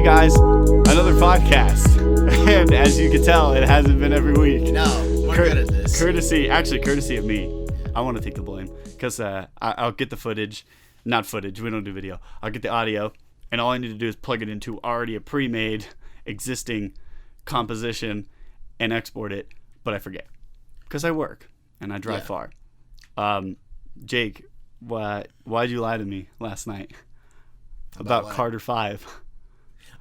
Hey guys, another podcast. And as you can tell, it hasn't been every week. No, we're good at this. Courtesy of me. I want to take the blame because I'll get the footage. Not footage, we don't do video. I'll get the audio, and all I need to do is plug it into already a pre-made existing composition and export it, but I forget because I work and I drive far. Jake, why'd you lie to me last night about Carter 5?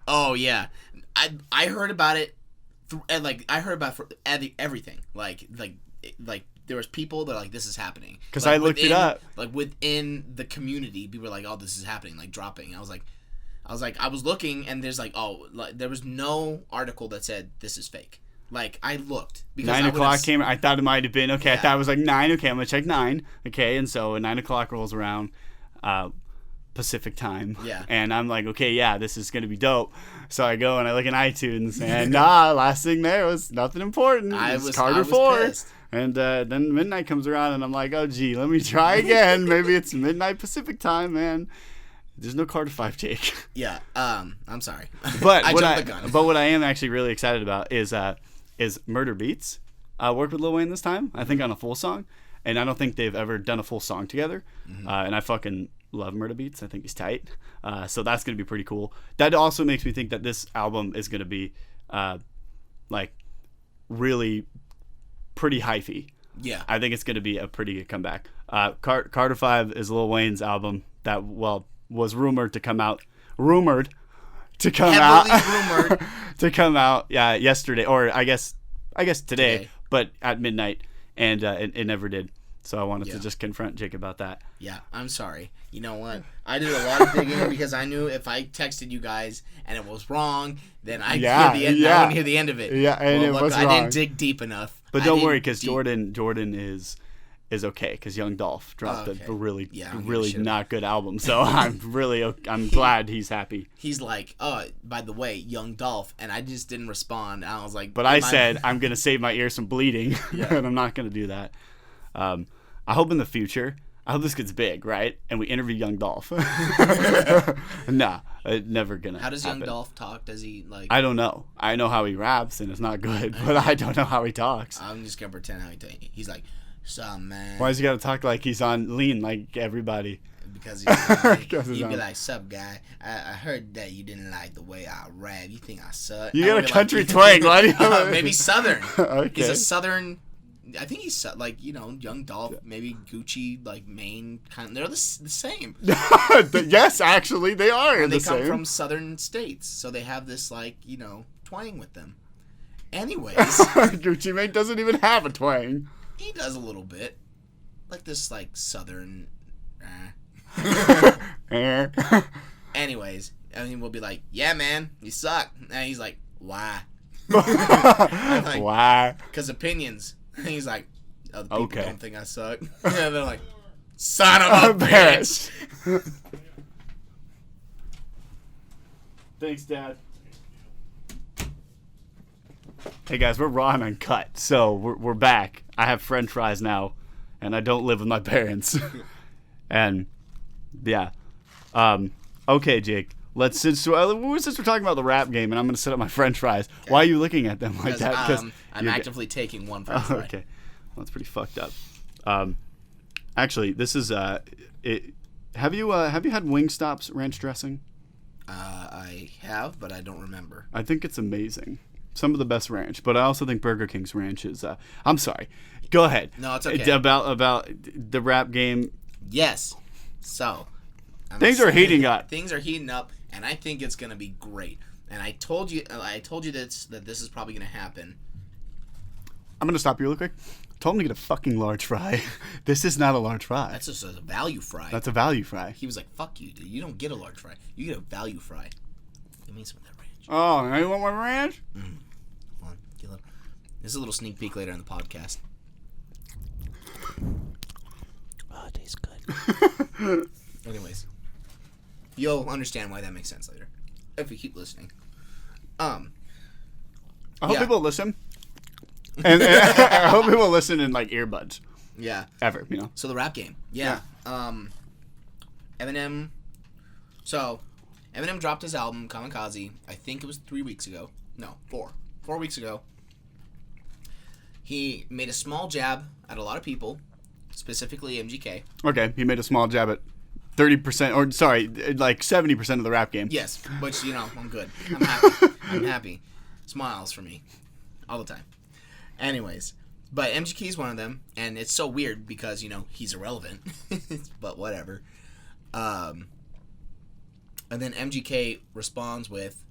Oh yeah, I heard about it, I heard about everything. Like there was people that this is happening. Because I looked it up. Like within the community, people were like, oh, this is happening, like dropping. I was looking, and there's there was no article that said this is fake. Like I looked because 9 o'clock came. I thought it might have been okay. Yeah. I thought it was like 9. Okay, I'm gonna check 9. Okay, and so 9 o'clock rolls around. Pacific time. Yeah. And I'm like, okay, yeah, this is going to be dope. So I go and I look in iTunes and last thing there was nothing important. It was Carter 4. Pissed. And then midnight comes around and I'm like, oh, gee, let me try again. Maybe it's midnight Pacific time, man. There's no Carter 5, Jake. Yeah. I'm sorry. But I jumped the gun. But what I am actually really excited about is Murder Beats. Worked with Lil Wayne this time, I think on a full song. And I don't think they've ever done a full song together. Mm-hmm. And I fucking love Murder Beats. I think he's tight. So that's going to be pretty cool. That also makes me think that this album is going to be really pretty hyphy. Yeah. I think it's going to be a pretty good comeback. Carter 5 is Lil Wayne's album that, was rumored to come out. Rumored to come out yesterday, or I guess today, but at midnight, and it never did. So I wanted to just confront Jake about that. Yeah, I'm sorry. You know what? I did a lot of digging because I knew if I texted you guys and it was wrong, then I wouldn't hear the end of it. Yeah, and it was wrong. I didn't dig deep enough. But don't worry, because Jordan is okay, because Young Dolph dropped a really not good album. So I'm glad he's happy. He's like, oh, by the way, Young Dolph, and I just didn't respond. I was like, but I said I'm gonna save my ears from bleeding, and I'm not gonna do that. I hope in the future, I hope this gets big, right? And we interview Young Dolph. Nah, never gonna. How does Young Dolph talk? Does he I don't know. I know how he raps, and it's not good, but I don't know how he talks. I'm just gonna pretend how he talks. He's like, "Sup, man." Why does he gotta talk like he's on lean, like everybody? Because he'd be like, "Sup, guy? I heard that you didn't like the way I rap. You think I suck?" You got a country twang. Why do you? Maybe Southern. Okay. He's a Southern. I think he's Young Dolph, maybe Gucci, Maine, kind of. They're the same. Yes, actually, they are. And they come from southern states, so they have this twang with them. Anyways, Gucci Mane doesn't even have a twang. He does a little bit, like this, southern. Anyways, we'll be like, "Yeah, man, you suck," and he's like, "Why?" Why? Because opinions. And he's like, other people don't think I suck. And they're like, son of a bitch. Thanks, Dad. Hey guys, we're raw and uncut, so we're back. I have French fries now, and I don't live with my parents. And yeah, okay, Jake. Since we're talking about the rap game, and I'm gonna set up my French fries. Okay. Why are you looking at them like that? Because I'm actively taking one French fry. Okay, well, that's pretty fucked up. Actually, this is it. Have you had Wingstop's ranch dressing? I have, but I don't remember. I think it's amazing. Some of the best ranch, but I also think Burger King's ranch is. I'm sorry. Go ahead. No, it's okay. About the rap game. Yes. So. Things are heating up. Things are heating up, and I think it's gonna be great. And I told you that this is probably gonna happen. I'm gonna stop you real quick. Told him to get a fucking large fry. This is not a large fry. That's just a value fry. That's a value fry. He was like, "Fuck you, dude. You don't get a large fry. You get a value fry." Give me some of that ranch. Oh, now you want my ranch? Come on, this is a little sneak peek later in the podcast. Oh, it tastes good. Anyways. You'll understand why that makes sense later, if you keep listening. I hope people listen, and I hope people listen in earbuds. Yeah. Ever, So the rap game, yeah. Eminem. So Eminem dropped his album Kamikaze. I think it was 3 weeks ago. No, 4 weeks ago. He made a small jab at a lot of people, specifically MGK. Okay, he made a small jab at 30%, or sorry, like 70% of the rap game. Yes, which, I'm good. I'm happy. I'm happy. Smiles for me. All the time. Anyways, but MGK is one of them, and it's so weird because, he's irrelevant. But whatever. And then MGK responds with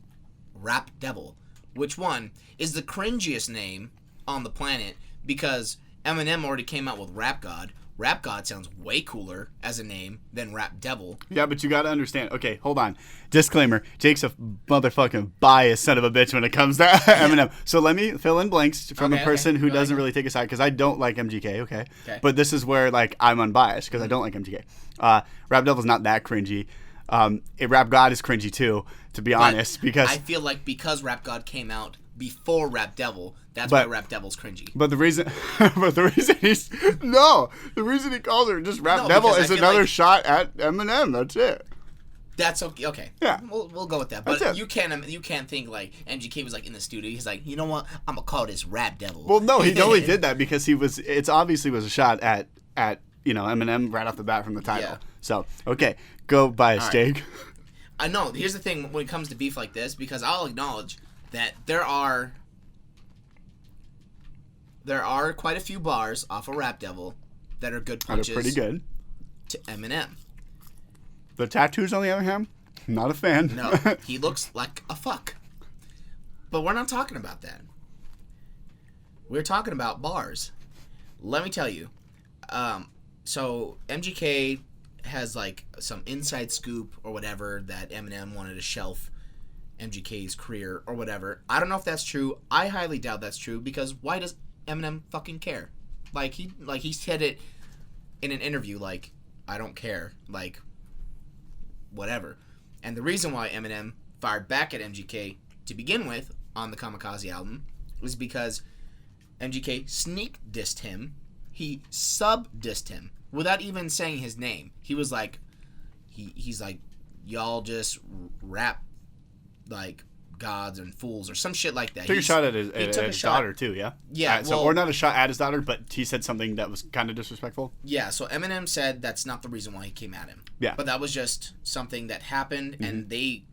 Rap Devil, which one is the cringiest name on the planet because Eminem already came out with Rap God. Rap God sounds way cooler as a name than Rap Devil. Yeah, but you gotta understand. Okay, hold on. Disclaimer: Jake's a motherfucking biased son of a bitch when it comes to Eminem. So let me fill in blanks from a person who doesn't really take a side because I don't like MGK. Okay, but this is where I'm unbiased because I don't like MGK. Rap Devil's not that cringy. Rap God is cringy too, to be honest. Because I feel like because Rap God came out before Rap Devil, that's why Rap Devil's cringy. But the reason he calls her just Rap Devil is another shot at Eminem. That's it. That's okay. Okay. Yeah. We'll go with that. But you can't think like MGK was like in the studio. He's like, you know what? I'm gonna call this Rap Devil. Well, no, he only did that because it's obviously was a shot at Eminem right off the bat from the title. Yeah. So okay, go bias, Jake. I know. Here's the thing when it comes to beef like this, because I'll acknowledge that there are quite a few bars off of Rap Devil that are good punches. That are pretty good. To Eminem. The tattoos, on the other hand, not a fan. No, he looks like a fuck. But we're not talking about that. We're talking about bars. Let me tell you. So MGK has like some inside scoop or whatever that Eminem wanted to shelf MGK's career or whatever. I don't know if that's true. I highly doubt that's true because why does Eminem fucking care? Like he said it in an interview like I don't care, like whatever. And the reason why Eminem fired back at MGK to begin with on the Kamikaze album was because MGK sneak dissed him. He sub dissed him without even saying his name. He was like he's like y'all just rap like gods and fools or some shit like that. Took a shot at his daughter too, yeah? Yeah. Or not a shot at his daughter, but he said something that was kind of disrespectful. Yeah, so Eminem said that's not the reason why he came at him. Yeah. But that was just something that happened, and they,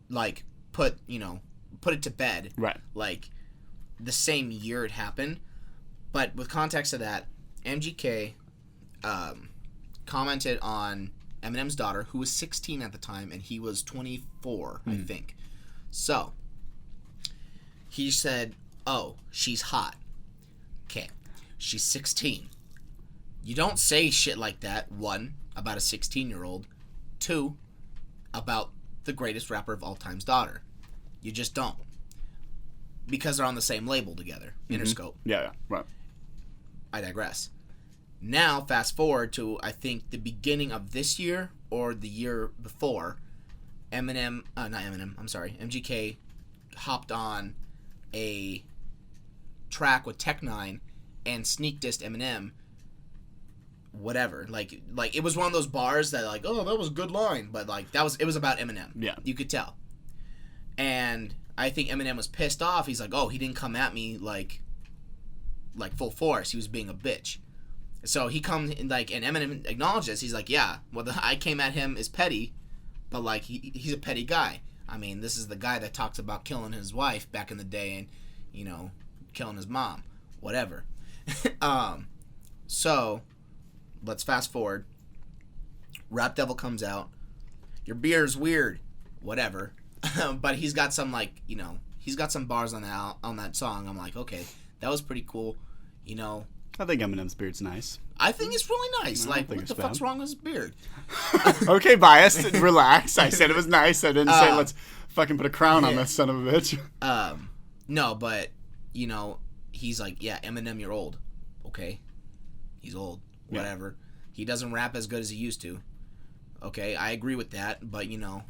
like, put it to bed. Right. Like, the same year it happened. But with context of that, MGK commented on Eminem's daughter, who was 16 at the time, and he was 24, I think. So, he said, oh, she's hot. Okay, she's 16. You don't say shit like that, 1, about a 16-year-old, 2, about the greatest rapper of all time's daughter. You just don't. Because they're on the same label together, Interscope. Yeah, right. I digress. Now, fast forward to, I think, the beginning of this year or the year before, MGK hopped on a track with Tech Nine and sneak dissed Eminem. Whatever, like it was one of those bars that like, oh, that was a good line, but like it was about Eminem. Yeah, you could tell. And I think Eminem was pissed off. He's like, oh, he didn't come at me like full force. He was being a bitch. So he comes and Eminem acknowledges. He's like, yeah, well, I came at him is petty, but like he's a petty guy. I mean, this is the guy that talks about killing his wife back in the day and killing his mom, whatever. So let's fast forward. Rap Devil comes out. Your beer's weird, whatever. But he's got some he's got some bars on that song. I'm like, okay, that was pretty cool. I think Eminem's beard's nice. I think it's really nice. Like, what the fuck's wrong with his beard? Okay, biased. Relax. I said it was nice. I didn't say let's fucking put a crown on this son of a bitch. No, but he's like, yeah, Eminem, you're old. Okay, he's old. Whatever. Yeah. He doesn't rap as good as he used to. Okay, I agree with that. But no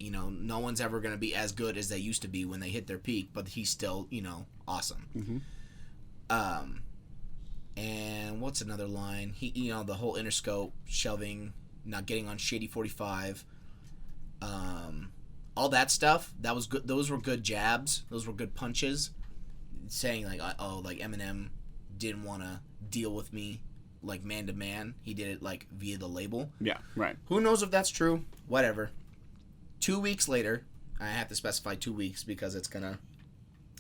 one's ever gonna be as good as they used to be when they hit their peak. But he's still, awesome. Mm-hmm. And what's another line? He, the whole Interscope shelving, not getting on Shady 45. all that stuff. That was good. Those were good jabs. Those were good punches. Saying like, oh, like Eminem didn't want to deal with me like man to man. He did it like via the label. Yeah, right. Who knows if that's true? Whatever. 2 weeks later, I have to specify 2 weeks because it's gonna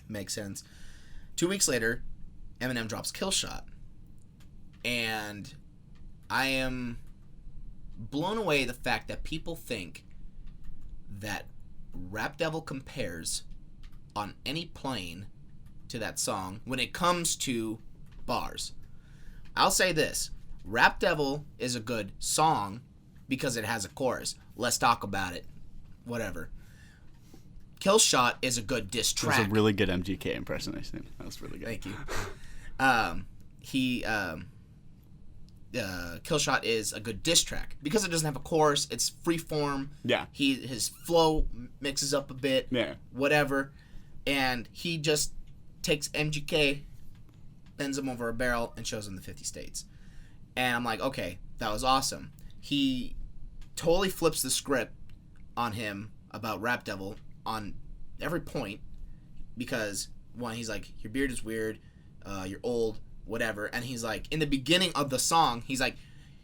make sense. 2 weeks later, Eminem drops Kill Shot, and I am blown away the fact that people think that Rap Devil compares on any plane to that song when it comes to bars. I'll say this. Rap Devil is a good song because it has a chorus. Let's talk about it. Whatever. Kill Shot is a good diss track. That was a really good MGK impersonation. That was really good. Thank you. Kill Shot is a good diss track because it doesn't have a chorus. It's free form. Yeah. His flow mixes up a bit. Yeah. Whatever. And he just takes MGK, bends him over a barrel, and shows him the 50 states. And I'm like, okay, that was awesome. He totally flips the script on him about Rap Devil on every point because, one, he's like, your beard is weird, you're old, whatever. And he's like, in the beginning of the song, he's like,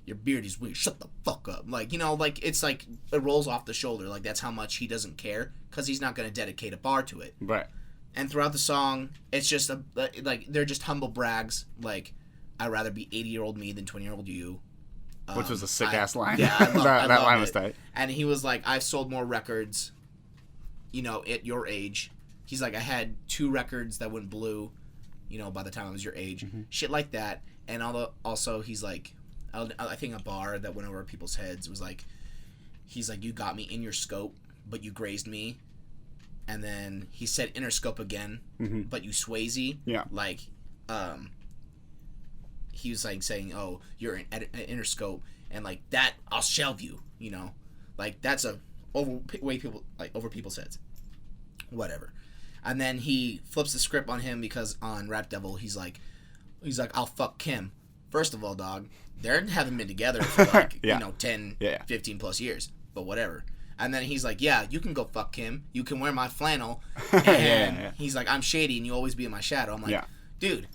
your beard is weird, shut the fuck up. Like, you know, like, it's like, it rolls off the shoulder. Like, that's how much he doesn't care because he's not going to dedicate a bar to it. Right. And throughout the song, it's just, like, they're just humble brags. Like, I'd rather be 80-year-old me than 20-year-old you. Which was a sick-ass line. Yeah, I that line it. was tight. And he was like, I've sold more records, you know, at your age. He's like, I had 2 records that went blue, you know, by the time I was your age. Mm-hmm. Shit like that. And also, he's like, I think a bar that went over people's heads was like, he's like, you got me in your scope, but you grazed me. And then he said Interscope again, but you Swayze. Yeah. Like, he was like saying, oh, you're an Interscope, and like that, I'll shelve you, you know? Like, that's over people's heads. Whatever. And then he flips the script on him because on Rap Devil, he's like, I'll fuck Kim. First of all, dog, they haven't been together for like, yeah. 10, 15 plus years, but whatever. And then he's like, yeah, you can go fuck him. You can wear my flannel. And he's like, I'm shady and you always be in my shadow. I'm like, dude,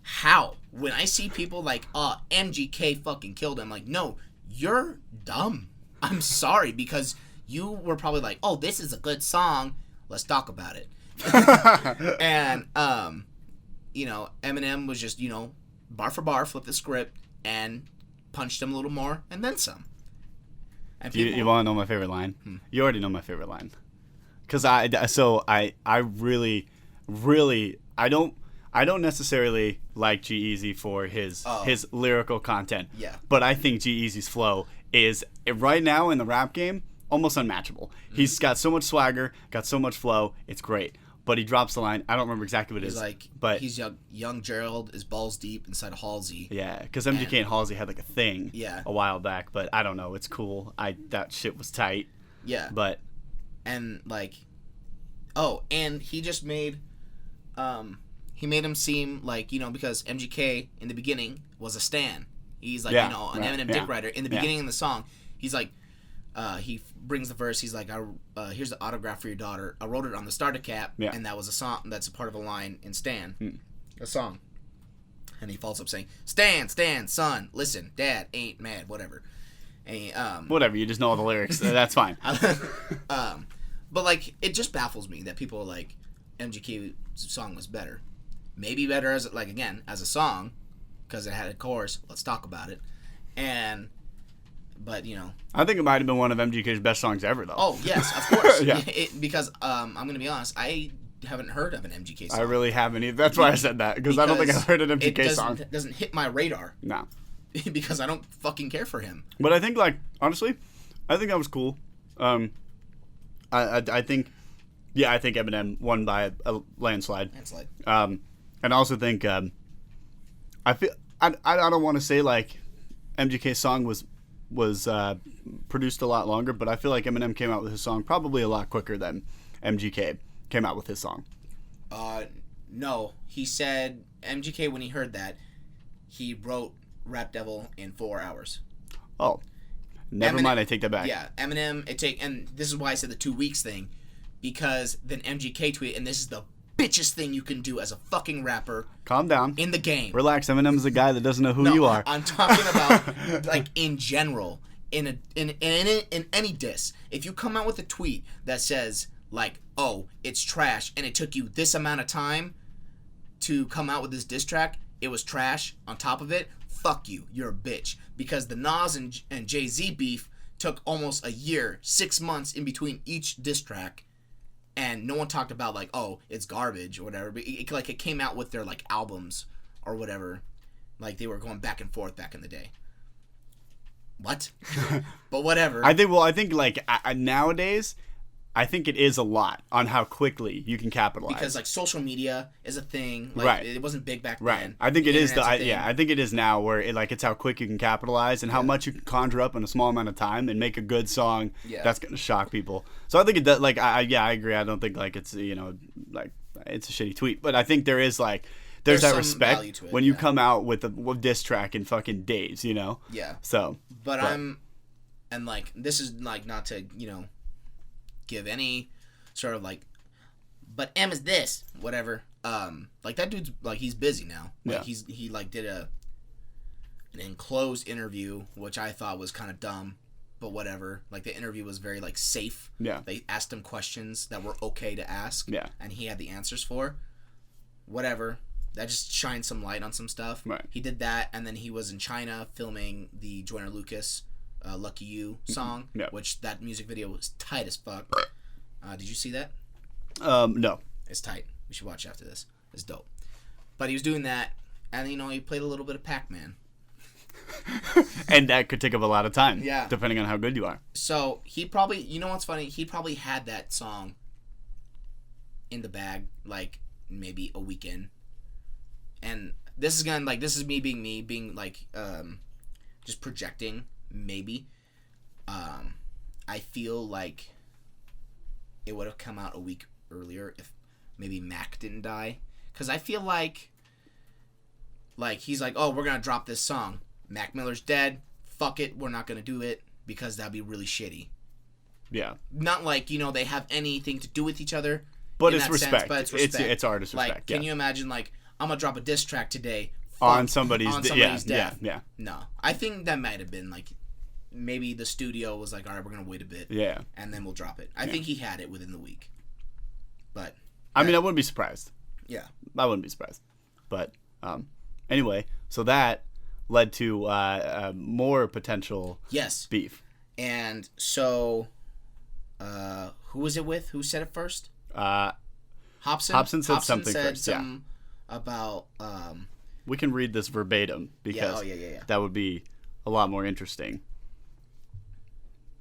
how? When I see people like, MGK fucking killed him, like, no, you're dumb. I'm sorry, because you were probably like, oh, this is a good song. Let's talk about it. And, Eminem was just, bar for bar, flipped the script and punched him a little more and then some. You want to know my favorite line? You already know my favorite line. Because I really, I don't necessarily like G-Eazy for his lyrical content. Yeah. But I think G-Eazy's flow is, right now in the rap game, almost unmatchable. Mm-hmm. He's got so much swagger, got so much flow. It's great. But he drops the line. I don't remember exactly what it is. He's young Gerald is balls deep inside of Halsey. Yeah, because MGK and Halsey had like a thing a while back. But I don't know. It's cool. That shit was tight. Yeah. But. And and he just made, he made him seem like, because MGK in the beginning was a stan. He's like, an Eminem dick rider. In the beginning of the song, he's like, he brings the verse. He's like, here's the autograph for your daughter. I wrote it on the starter cap, and that was a song. That's a part of a line in Stan, a song. And he follows up saying, Stan, son, listen, Dad ain't mad, whatever. And whatever, you just know all the lyrics. That's fine. But like, it just baffles me that people are like, MGK's song was better. Maybe better as as a song, because it had a chorus. Let's talk about it. But I think it might have been one of MGK's best songs ever, though. Oh yes, of course. Because I'm gonna be honest, I haven't heard of an MGK song. I really haven't either. That's why I said that, because I don't think I've heard an MGK song. It doesn't hit my radar. No. Because I don't fucking care for him. But I think, honestly, I think that was cool. I think Eminem won by a landslide. And I also think I don't want to say MGK's song was produced a lot longer, but I feel like Eminem came out with his song probably a lot quicker than MGK came out with his song. No, he said MGK, when he heard that, he wrote Rap Devil in 4 hours. Oh, Never mind, I take that back. Yeah, Eminem, and this is why I said the 2 weeks thing, because then MGK tweeted, and this is the bitchest thing you can do as a fucking rapper. Calm down. In the game. Relax. Eminem's a guy that doesn't know who you are. I'm talking about, like, in general, in any diss. If you come out with a tweet that says, like, oh, it's trash, and it took you this amount of time to come out with this diss track, it was trash on top of it, fuck you, you're a bitch. Because the Nas and Jay-Z beef took almost a year, 6 months in between each diss track, and no one talked about, like, oh, it's garbage or whatever. But it came out with their, like, albums or whatever. Like, they were going back and forth back in the day. What? But whatever. I think like nowadays, I think it is a lot on how quickly you can capitalize. Because, like, social media is a thing. Like, right. It wasn't big back right. then. I think it is I think it is now where it's how quick you can capitalize and how much you can conjure up in a small amount of time and make a good song that's going to shock people. So I think it does, like, I agree. I don't think, like, it's, like, it's a shitty tweet. But I think there is, like, there's that respect it, when you come out with a diss track in fucking days, Yeah. So. But I'm, and, like, this is, like, not to, give any sort of, like, but M is this, whatever. Like, that dude's, like, he's busy now. Like, he like did an enclosed interview, which I thought was kind of dumb, but whatever. Like, the interview was very, like, safe. Yeah. They asked him questions that were okay to ask. Yeah. And he had the answers for. Whatever. That just shines some light on some stuff. Right. He did that, and then he was in China filming the Joyner Lucas Lucky You song, which that music video was tight as fuck. Did you see that? No. It's tight. We should watch after this. It's dope. But he was doing that, and, he played a little bit of Pac-Man. And that could take up a lot of time. Yeah. Depending on how good you are. So, he probably, what's funny? He probably had that song in the bag, like, maybe a weekend. And this is me being like, just projecting, maybe. I feel like it would have come out a week earlier if maybe Mac didn't die. Because I feel like he's like, oh, we're going to drop this song. Mac Miller's dead. Fuck it. We're not going to do it because that'd be really shitty. Yeah. Not like, they have anything to do with each other. But it's respect. Sense, but it's respect. It's artist respect. Like, can you imagine, like, I'm going to drop a diss track today. On somebody's death. Yeah. No. I think that might have been, like, maybe the studio was like, all right, we're going to wait a bit. Yeah. And then we'll drop it. I think he had it within the week. But. I mean, I wouldn't be surprised. Yeah. I wouldn't be surprised. But, anyway, so that led to more potential beef. And so, who was it with? Who said it first? Hobson? Hobson said something first, about we can read this verbatim because that would be a lot more interesting.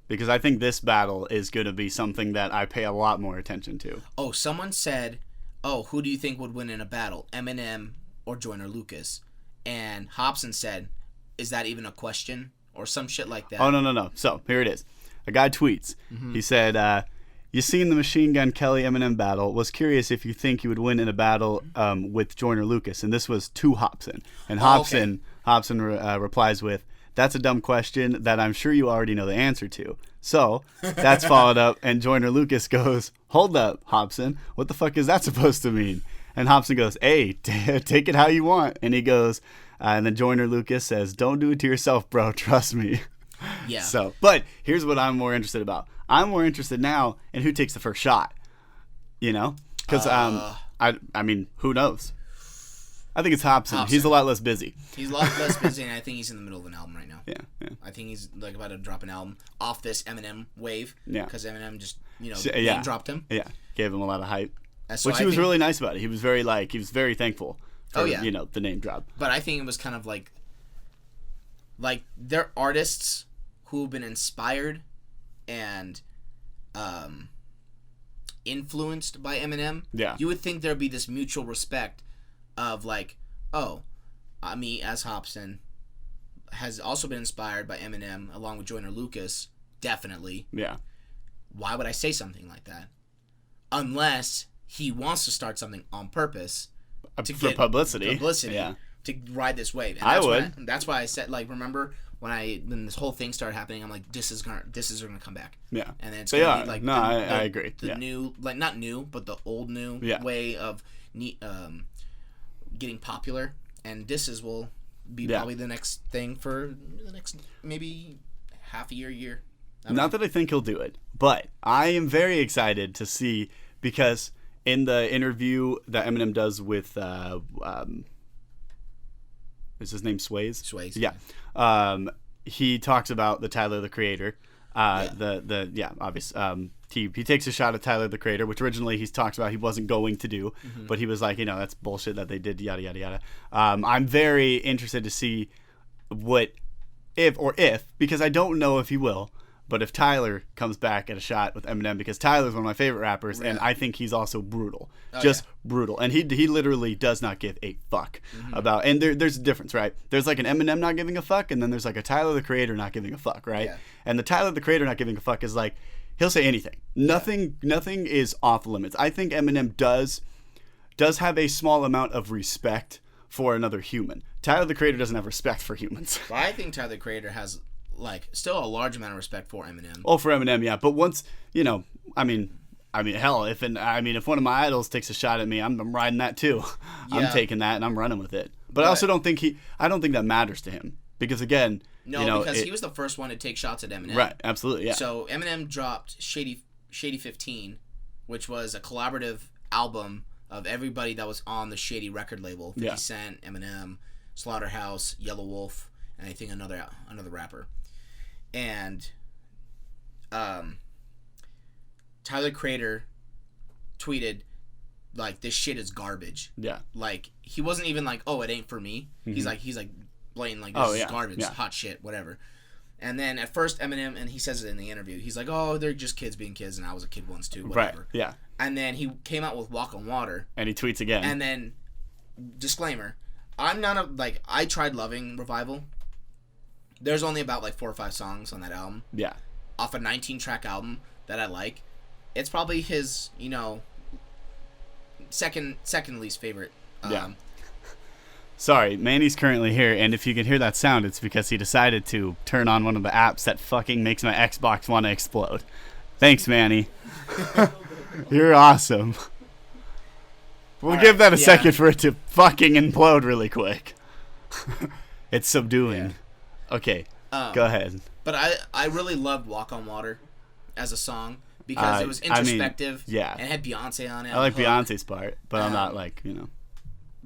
Because I think this battle is going to be something that I pay a lot more attention to. Oh, someone said, oh, who do you think would win in a battle, Eminem or Joyner Lucas? And Hobson said, is that even a question? Or some shit like that. Oh, no. So, here it is. A guy tweets. Mm-hmm. He said, you seen the Machine Gun Kelly Eminem battle. Was curious if you think you would win in a battle with Joyner Lucas. And this was to Hobson. And Hobson replies with, that's a dumb question that I'm sure you already know the answer to. So that's followed up. And Joyner Lucas goes, hold up, Hobson. What the fuck is that supposed to mean? And Hobson goes, hey, take it how you want. And he goes, and then Joyner Lucas says, don't do it to yourself, bro. Trust me. Yeah. So, but here's what I'm more interested about. I'm more interested now in who takes the first shot. Because I mean, who knows? I think it's Hobson. He's a lot less busy. He's a lot less busy, and I think he's in the middle of an album right now. Yeah. I think he's like about to drop an album off this Eminem wave. Yeah. Because Eminem just name dropped him. Yeah. Gave him a lot of hype, so which he was really nice about it. He was very thankful for the name drop. But I think it was kind of like they're artists who've been inspired and influenced by Eminem. Yeah. You would think there'd be this mutual respect of like, oh, me as Hobson has also been inspired by Eminem along with Joyner Lucas, definitely. Yeah. Why would I say something like that? Unless he wants to start something on purpose for publicity. Yeah. To ride this wave. And I would. That's why I said, like, remember when this whole thing started happening, I'm like, this is gonna come back. Yeah. And then it's They gonna are. be like No, I agree. The new, like, not new, but the old new way of getting popular, and disses will be probably the next thing for the next maybe half a year. Not that I think he'll do it, but I am very excited to see, because in the interview that Eminem does with is his name Swayze? Swayze. Yeah. He talks about the Tyler the Creator. Obvious. He takes a shot at Tyler the Creator, which originally he talks about he wasn't going to do, but he was like, that's bullshit that they did, yada yada yada. I'm very interested to see if because I don't know if he will, but if Tyler comes back at a shot with Eminem, because Tyler's one of my favorite rappers, and I think he's also brutal, brutal, and he literally does not give a fuck about. And there's a difference, right? There's like an Eminem not giving a fuck, and then there's like a Tyler the Creator not giving a fuck, right? Yeah. And the Tyler the Creator not giving a fuck is like, he'll say anything. Nothing is off limits. I think Eminem does have a small amount of respect for another human. Tyler the Creator doesn't have respect for humans. Well, I think Tyler the Creator has still a large amount of respect for Eminem. Oh, for Eminem, yeah. But once, hell, if one of my idols takes a shot at me, I'm riding that too. Yeah. I'm taking that and I'm running with it. But I also don't think that matters to him, because again, because he was the first one to take shots at Eminem. Right, absolutely, yeah. So Eminem dropped Shady 15, which was a collaborative album of everybody that was on the Shady record label. 50 Cent, Eminem, Slaughterhouse, Yellow Wolf, and I think another rapper. And Tyler Creator tweeted, like, this shit is garbage. Yeah. Like, he wasn't even like, oh, it ain't for me. He's like blatant, like, this is garbage, hot shit, whatever. And then at first Eminem, and he says it in the interview, he's like, oh, they're just kids being kids, and I was a kid once too, whatever. Right, yeah. And then he came out with Walk on Water. And he tweets again. And then, disclaimer, I tried Loving Revival. There's only about 4 or 5 songs on that album. Yeah. Off a 19-track album that I like. It's probably his, second least favorite. Sorry, Manny's currently here, and if you can hear that sound, it's because he decided to turn on one of the apps that fucking makes my Xbox want to explode. Thanks, Manny. You're awesome. We'll give that a second for it to fucking implode really quick. It's subduing. Yeah. Okay, go ahead. But I really loved Walk on Water as a song because it was introspective and had Beyonce on it. I like Beyonce's part, but I'm not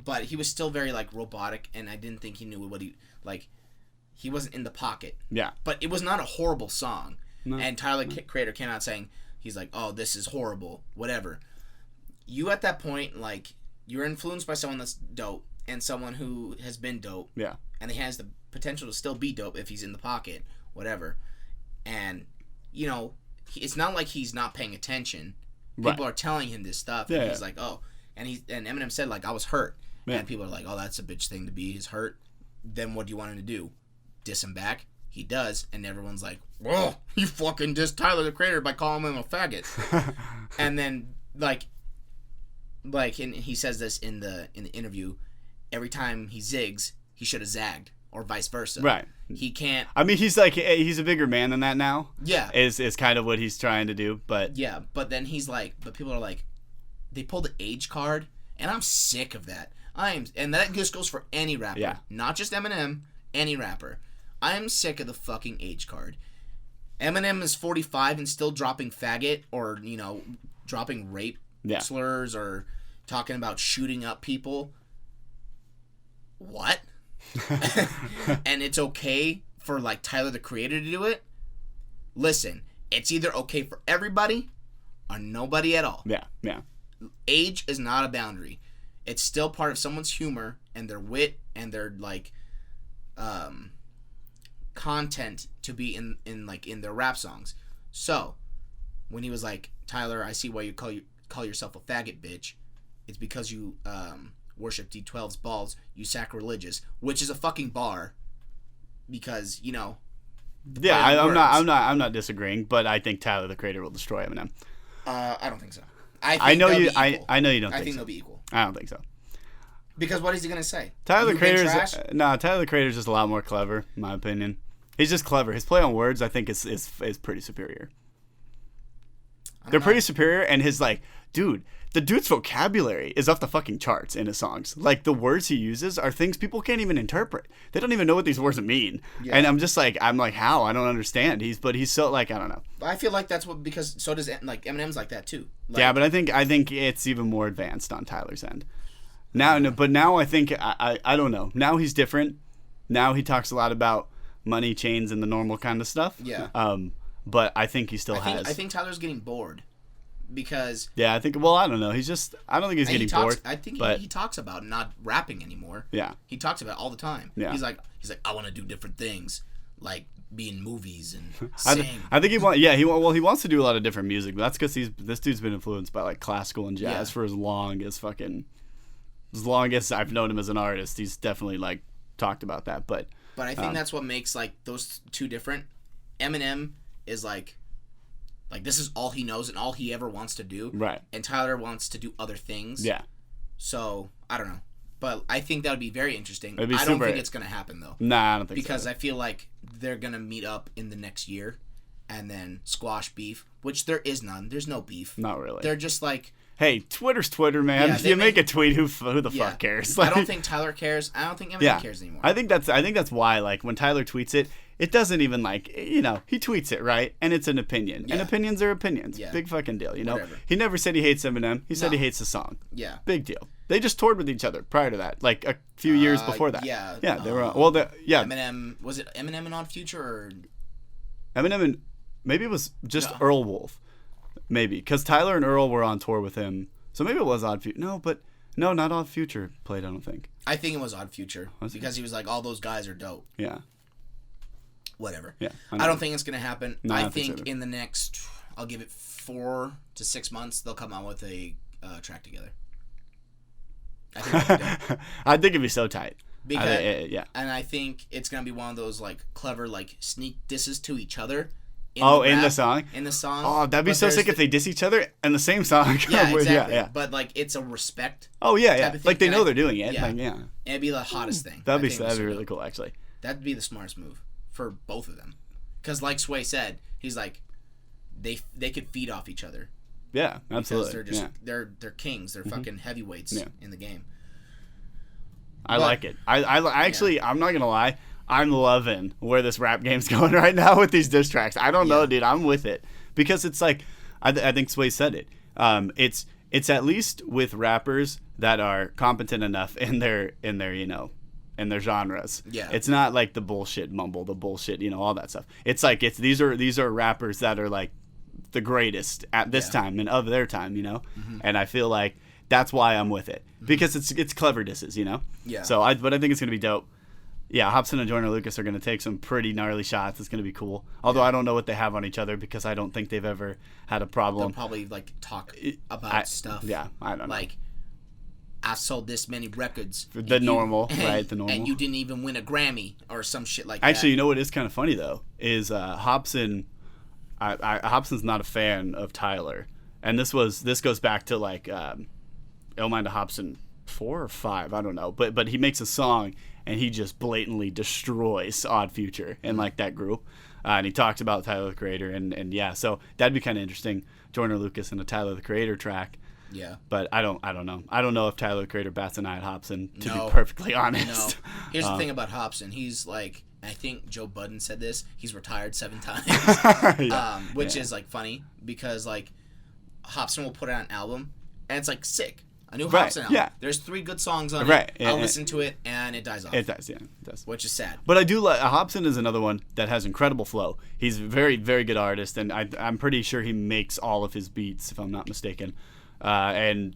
But he was still very robotic, and I didn't think he knew what he wasn't in the pocket. Yeah. But it was not a horrible song. No. And Tyler Creator came out saying, he's like, oh, this is horrible, whatever. You at that point, you're influenced by someone that's dope and someone who has been dope. Yeah. And he has the potential to still be dope if he's in the pocket, whatever. And, it's not like he's not paying attention. People are telling him this stuff. Yeah, and he's like, oh. And Eminem said, I was hurt. Yeah. And people are like, oh, that's a bitch thing to be. He's hurt. Then what do you want him to do? Diss him back? He does. And everyone's like, whoa, you fucking dissed Tyler the Creator by calling him a faggot. And then, and he says this in the interview, every time he zigs, he should have zagged, or vice versa. Right. He can't. I mean, he's a bigger man than that now. Yeah. Is kind of what he's trying to do, but. Yeah, but then he's but people are like, they pulled the age card, and I'm sick of that. And that just goes for any rapper, not just Eminem, any rapper. I'm sick of the fucking age card. Eminem is 45 and still dropping faggot, or dropping rape slurs, or talking about shooting up people. What? And it's okay for Tyler the Creator to do it? Listen, it's either okay for everybody or nobody at all. Yeah, yeah. Age is not a boundary. It's still part of someone's humor and their wit and their content to be in their rap songs. So when he was like, Tyler, I see why you call yourself a faggot, bitch. It's because you worship D12's balls, you sacrilegious, which is a fucking bar, because I'm not disagreeing, but I think Tyler the Creator will destroy Eminem. I don't think so. I know you don't. I think they'll be equal. I don't think so. Because what is he gonna say? Tyler the Creator is just a lot more clever, in my opinion. He's just clever. His play on words, I think, is pretty superior. They're pretty superior, and his like, dude, the dude's vocabulary is off the fucking charts in his songs. Like the words he uses are things people can't even interpret. They don't even know what these words mean. Yeah. And I'm like, how? I don't understand. He's so like, I don't know. I feel like that's what, because so does like Eminem's like that too. Like, yeah, but I think it's even more advanced on Tyler's end. Now, no, but now I think I don't know. Now he's different. Now he talks a lot about money, chains, and the normal kind of stuff. Yeah. But I think he still has. I think Tyler's getting bored because. Yeah, I think. Well, I don't know. He's just. I don't think he's getting bored. I think he talks about not rapping anymore. Yeah. He talks about it all the time. Yeah. He's like I want to do different things, like be in movies and sing. I think he wants. Yeah, he wants to do a lot of different music. But that's because this dude's been influenced by like classical and jazz for as long as I've known him as an artist. He's definitely like talked about that. But I think that's what makes like those two different. Eminem is like this is all he knows and all he ever wants to do. Right. And Tyler wants to do other things. Yeah. So, I don't know. But I think that would be very interesting. I don't think it's going to happen, though. Nah, I don't think because so. I feel like they're going to meet up in the next year and then squash beef, which there is none. There's no beef. Not really. They're just like... Hey, Twitter's Twitter, man. If you make a tweet, who the fuck cares? Like, I don't think Tyler cares. I don't think Eminem cares anymore. I think that's why, like, when Tyler tweets it, it doesn't even, like, he tweets it, right? And it's an opinion. Yeah. And opinions are opinions. Yeah. Big fucking deal, Whatever. He never said he hates Eminem. He said he hates the song. Yeah. Big deal. They just toured with each other prior to that, like, a few years before that. Yeah. Yeah, they were on, Eminem, was it Eminem and Odd Future, or? Eminem and, maybe it was just Earl Wolf. Maybe. Because Tyler and Earl were on tour with him. So maybe it was Odd Future. No, not Odd Future played, I don't think. I think it was Odd Future. Because he was like, all those guys are dope. Yeah. Whatever. Yeah. I don't think it's going to happen. No, I think in the next, I'll give it 4 to 6 months, they'll come out with a track together. I think it'd be so tight. Because, and I think it's going to be one of those like clever like sneak disses to each other. In the song? In the song. Oh, that'd be so sick if they diss each other in the same song. Yeah, exactly. Yeah. But, like, it's a respect. Oh, yeah. Like, they know they're doing it. Yeah. Like, yeah. And it'd be the hottest thing. That'd be really cool, actually. That'd be the smartest move for both of them. Because, like Sway said, he's like, they could feed off each other. Yeah, absolutely. Because they're just, they're kings. They're fucking heavyweights in the game. I like it. I actually, I'm not going to lie. I'm loving where this rap game's going right now with these diss tracks. I don't know, dude. I'm with it because it's like I think Sway said it. It's at least with rappers that are competent enough in their in their genres. Yeah. It's not like the bullshit mumble, the bullshit, all that stuff. It's like these are rappers that are like the greatest at this time and of their time, Mm-hmm. And I feel like that's why I'm with it because it's clever disses, Yeah. So but I think it's gonna be dope. Yeah, Hobson and Joyner Lucas are going to take some pretty gnarly shots. It's going to be cool. Although I don't know what they have on each other because I don't think they've ever had a problem. They'll probably like talk about stuff. Yeah, I don't know. Like, I sold this many records. The normal. And you didn't even win a Grammy or some shit like that. Actually, you know what is kind of funny though is Hobson. Hobson's not a fan of Tyler, and this goes back to like Illmind Hobson 4 or 5, I don't know, but he makes a song. And he just blatantly destroys Odd Future and like that group. And he talks about Tyler the Creator and yeah, so that'd be kind of interesting. Joyner Lucas and a Tyler the Creator track. Yeah. But I don't know. I don't know if Tyler the Creator bats an eye at Hobson, to be perfectly honest. No. Here's the thing about Hobson. He's like, I think Joe Budden said this, he's retired 7 times. Which is like funny because like Hobson will put out an album and it's like sick. A new Hobson album. Yeah. There's 3 good songs on it. I'll listen to it, and it dies off. It does, yeah. It does. Which is sad. But I do like... Hobson is another one that has incredible flow. He's a very, very good artist, and I'm pretty sure he makes all of his beats, if I'm not mistaken. And,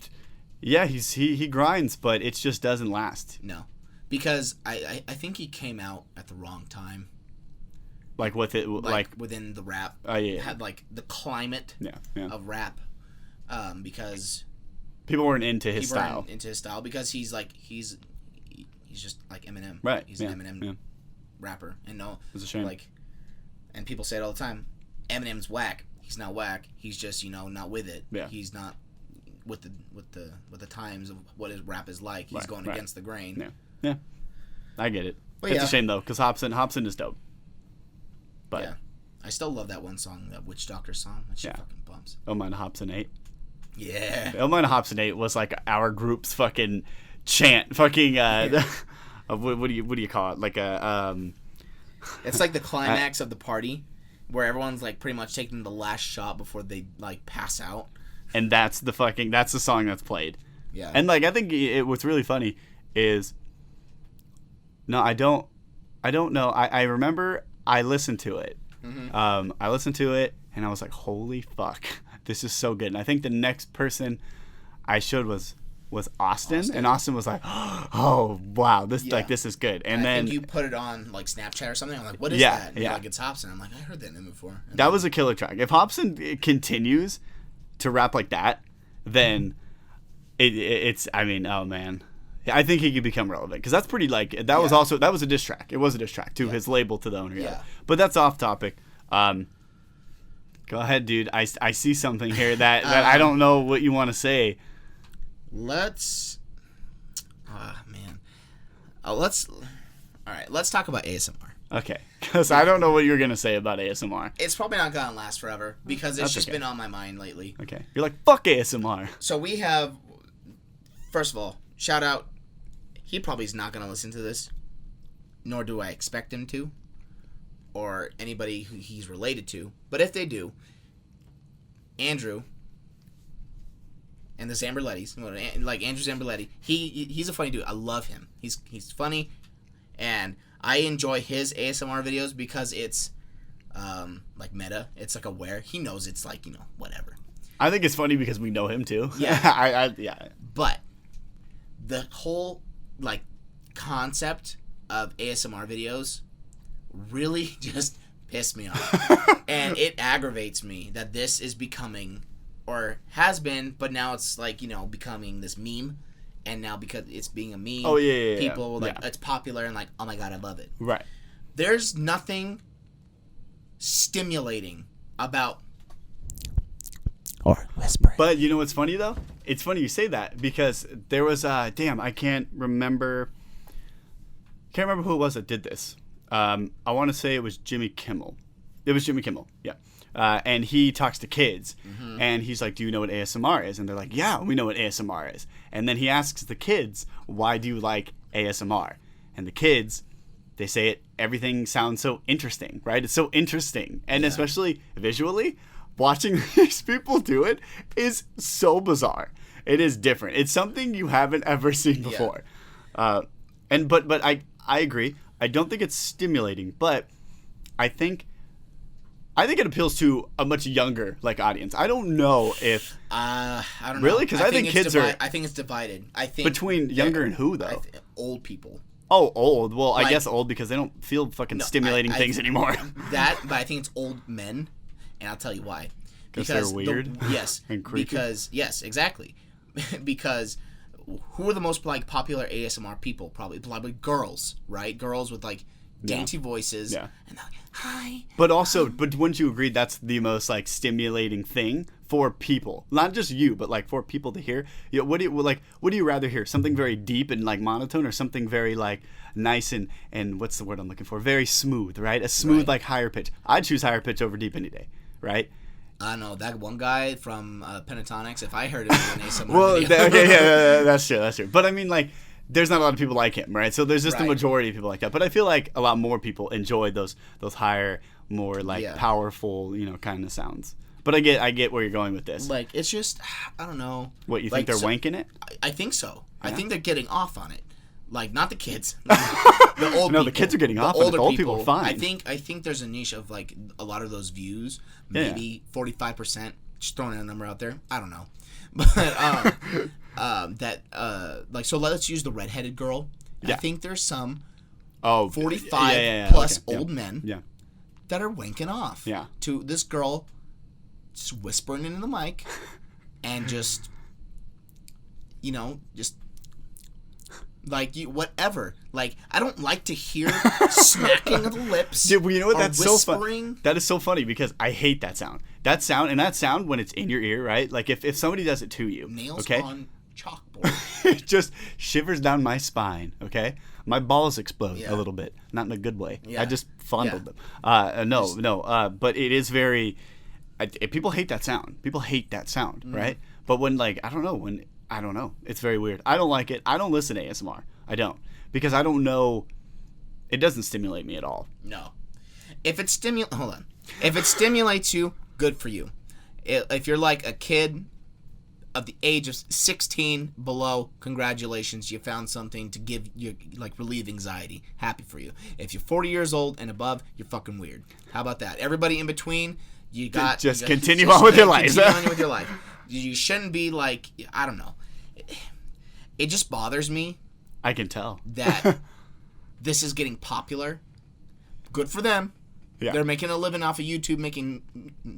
yeah, he grinds, but it just doesn't last. No. Because I think he came out at the wrong time. Like with it... Like within the rap. Oh, yeah. Had, like, the climate of rap. Because... People weren't into his style. Because he's just like Eminem. Right. He's an Eminem rapper. And it's a shame. Like, and people say it all the time. Eminem's whack. He's not whack. He's just not with it. Yeah. He's not with the times of what his rap is like. He's going against the grain. Yeah. I get it. But it's a shame though, because Hobson is dope. But yeah, I still love that one song, that Witch Doctor song. That shit Yeah. fucking bumps. Oh Mine Hops and 8. Yeah. Oh Mine Hops and 8 was like our group's fucking chant. Fucking what do you call it? Like a It's like the climax of the party, where everyone's like pretty much taking the last shot before they like pass out. and that's the song that's played. Yeah. And like I think what's really funny is I don't know. I remember I listened to it. Mm-hmm. I listened to it and I was like, holy fuck, this is so good. And I think the next person I showed was Austin, and Austin was like, oh wow, this is good. And then I think you put it on like Snapchat or something. I'm like, what is Yeah, that? And yeah. you're like, it's Hobson. I'm like, I heard that name before. And that was a killer track. If Hobson continues to rap like that, then it's I mean, oh man, I think he could become relevant, because that's pretty like that was a diss track. It was a diss track to his label, to the owner. Yeah. But that's off topic. Go ahead, dude. I see something here that I don't know what you want to say. Let's talk about ASMR. Okay, because I don't know what you're gonna say about ASMR. It's probably not gonna last forever, because it's That's just okay. been on my mind lately. Okay, you're like, fuck ASMR. So we have, first of all, shout out. He probably is not gonna listen to this, nor do I expect him to, or anybody who he's related to. But if they do, Andrew and the Zamberlettis, like Andrew Zamberletti, he's a funny dude. I love him. He's funny, and I enjoy his ASMR videos because it's like meta. It's like aware. He knows it's like, whatever. I think it's funny because we know him too. Yeah. Yeah. But the whole like concept of ASMR videos really just pissed me off. And it aggravates me that this is becoming, or has been, but now it's like, becoming this meme. And now because it's being a meme, people like it's popular and like, oh my god, I love it. Right. There's nothing stimulating about or whispering. But you know what's funny though? It's funny you say that, because there was I can't remember who it was that did this. I want to say it was Jimmy Kimmel. It was Jimmy Kimmel. Yeah. And he talks to kids, and he's like, do you know what ASMR is? And they're like, yeah, we know what ASMR is. And then he asks the kids, why do you like ASMR? And the kids, they say everything sounds so interesting, right? It's so interesting. And especially visually, watching these people do it is so bizarre. It is different. It's something you haven't ever seen before. But I agree. I don't think it's stimulating, but I think it appeals to a much younger audience. I don't know if I don't know. Really, because I think kids are. I think it's divided. I think between younger and who though? Old people. Oh, old. Well, I guess old because they don't feel fucking stimulating things anymore. But I think it's old men, and I'll tell you why. Because they're weird. Yes. And creepy. Because exactly. Because who are the most popular ASMR people? Probably girls, right? Girls with dainty voices. Yeah. And they're like, hi. But also, wouldn't you agree that's the most stimulating thing for people? Not just you, but for people to hear. What do you rather hear? Something very deep and monotone, or something very nice and what's the word I'm looking for? Very smooth, right? A smooth higher pitch. I'd choose higher pitch over deep any day, right? I know that one guy from Pentatonics. If I heard him in ASMR video. Okay, that's true. But I mean, there's not a lot of people like him, right? So there's just a majority of people like that. But I feel like a lot more people enjoy those higher, more powerful, kind of sounds. But I get where you're going with this. It's just, I don't know. What, you think they're wanking it? I think so. Yeah. I think they're getting off on it. Not the kids. The old people. The kids are getting off on it. The old people are fine. I think there's a niche of a lot of those views, maybe 45%. Just throwing a number out there. I don't know. But so let's use the redheaded girl. I think there's some 45 plus old men that are wanking off to this girl just whispering into the mic and just whatever. I don't like to hear smacking of the lips. Dude, well, you know what? That's whispering. So funny. That is so funny because I hate that sound. That sound when it's in your ear, right? If somebody does it to you, nails okay? on chalkboard. It just shivers down my spine, okay? My balls explode Yeah. a little bit, not in a good way. Yeah. I just fondled Yeah. them. But it is very. People hate that sound. People hate that sound, right? But when I don't know. It's very weird. I don't like it. I don't listen to ASMR. I don't, because I don't know. It doesn't stimulate me at all. No. If it hold on. If it stimulates you, good for you. If you're like a kid of the age of 16 below, congratulations, you found something to give you, relieve anxiety. Happy for you. If you're 40 years old and above, you're fucking weird. How about that? Everybody in between, continue on with your life. Continue on with your life. You shouldn't be I don't know. It just bothers me. I can tell that this is getting popular. Good for them. Yeah. They're making a living off of YouTube, making